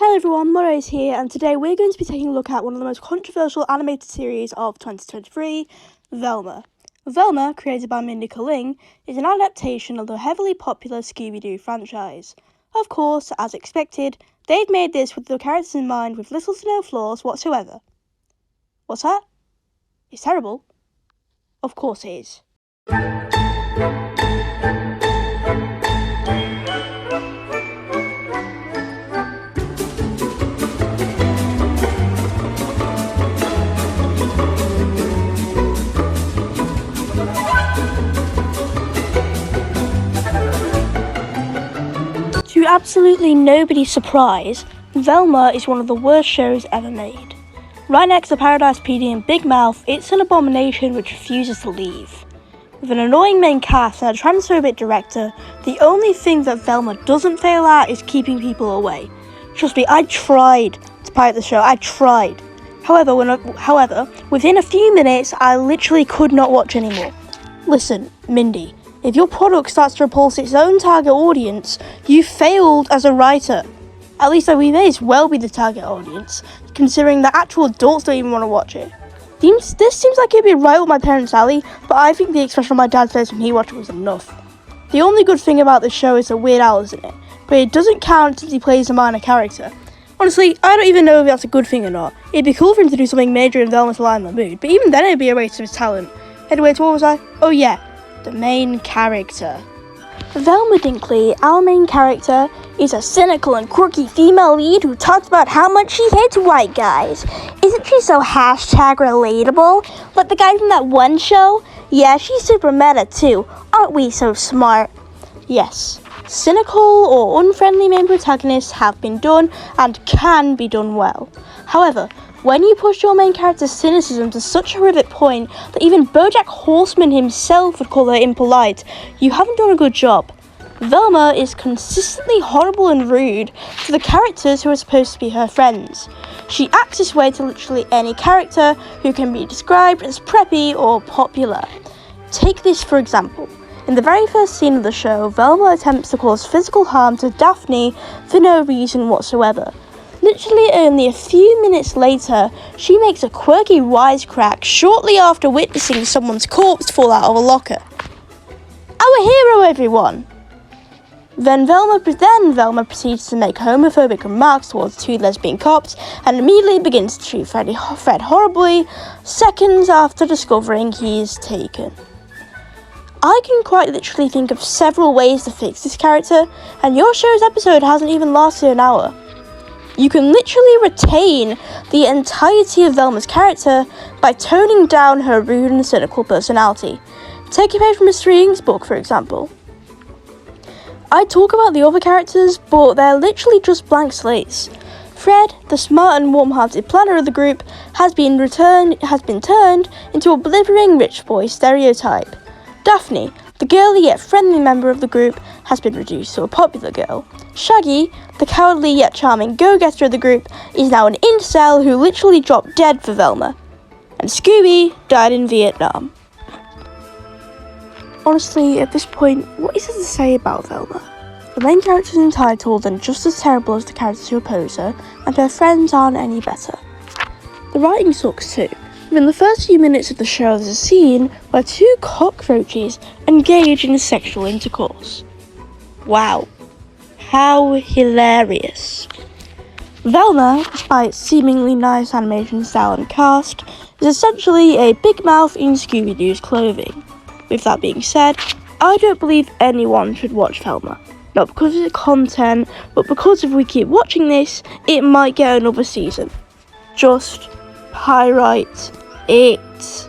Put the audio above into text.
Hello everyone, Murray's here, and today we're going to be taking a look at one of the most controversial animated series of 2023, Velma. Velma, created by Mindy Kaling, is an adaptation of the heavily popular Scooby-Doo franchise. Of course, as expected, they've made this with the characters in mind with little to no flaws whatsoever. What's that? It's terrible. Of course it is. To absolutely nobody's surprise, Velma is one of the worst shows ever made. Right next to Paradise PD and Big Mouth, it's an abomination which refuses to leave. With an annoying main cast and a transphobic director, the only thing that Velma doesn't fail at is keeping people away. Trust me, I tried to pirate the show, I tried. However, within a few minutes, I literally could not watch anymore. Listen, Mindy, if your product starts to repulse its own target audience, you failed as a writer. At least we may as well be the target audience, considering that actual adults don't even want to watch it. This seems like it'd be right up my parents' alley, but I think the expression on my dad's face when he watched it was enough. The only good thing about this show is that Weird Al is in it, but it doesn't count since he plays a minor character. Honestly, I don't even know if that's a good thing or not. It'd be cool for him to do something major in Velma to lighten the mood, but even then it'd be a waste of his talent. Anyway, what was I? Oh yeah, the main character. Velma Dinkley, our main character, is a cynical and quirky female lead who talks about how much she hates white guys. Isn't she so #relatable? Like the guy from that one show? Yeah, she's super meta too. Aren't we so smart? Yes, cynical or unfriendly main protagonists have been done and can be done well. However, when you push your main character's cynicism to such a horrific point that even BoJack Horseman himself would call her impolite, you haven't done a good job. Velma is consistently horrible and rude to the characters who are supposed to be her friends. She acts this way to literally any character who can be described as preppy or popular. Take this for example. In the very first scene of the show, Velma attempts to cause physical harm to Daphne for no reason whatsoever. Literally only a few minutes later, she makes a quirky wisecrack shortly after witnessing someone's corpse fall out of a locker. Our hero, everyone! Then Velma proceeds to make homophobic remarks towards two lesbian cops and immediately begins to treat Fred horribly seconds after discovering he is taken. I can quite literally think of several ways to fix this character, and your show's episode hasn't even lasted an hour. You can literally retain the entirety of Velma's character by toning down her rude and cynical personality. Take a page from Mr. Ying's book, for example. I talk about the other characters, but they're literally just blank slates. Fred, the smart and warm-hearted planner of the group, has been turned into a blithering rich boy stereotype. Daphne, the girly yet friendly member of the group, has been reduced to a popular girl. Shaggy, the cowardly yet charming go-getter of the group, is now an incel who literally dropped dead for Velma. And Scooby died in Vietnam. Honestly, at this point, what is there to say about Velma? The main character is entitled and just as terrible as the characters who oppose her, and her friends aren't any better. The writing sucks too. Within the first few minutes of the show, there's a scene where two cockroaches engage in sexual intercourse. Wow. How hilarious. Velma, despite its seemingly nice animation style and cast, is essentially a Big Mouth in Scooby-Doo's clothing. With that being said, I don't believe anyone should watch Velma. Not because of the content, but because if we keep watching this, it might get another season. Just pirate it.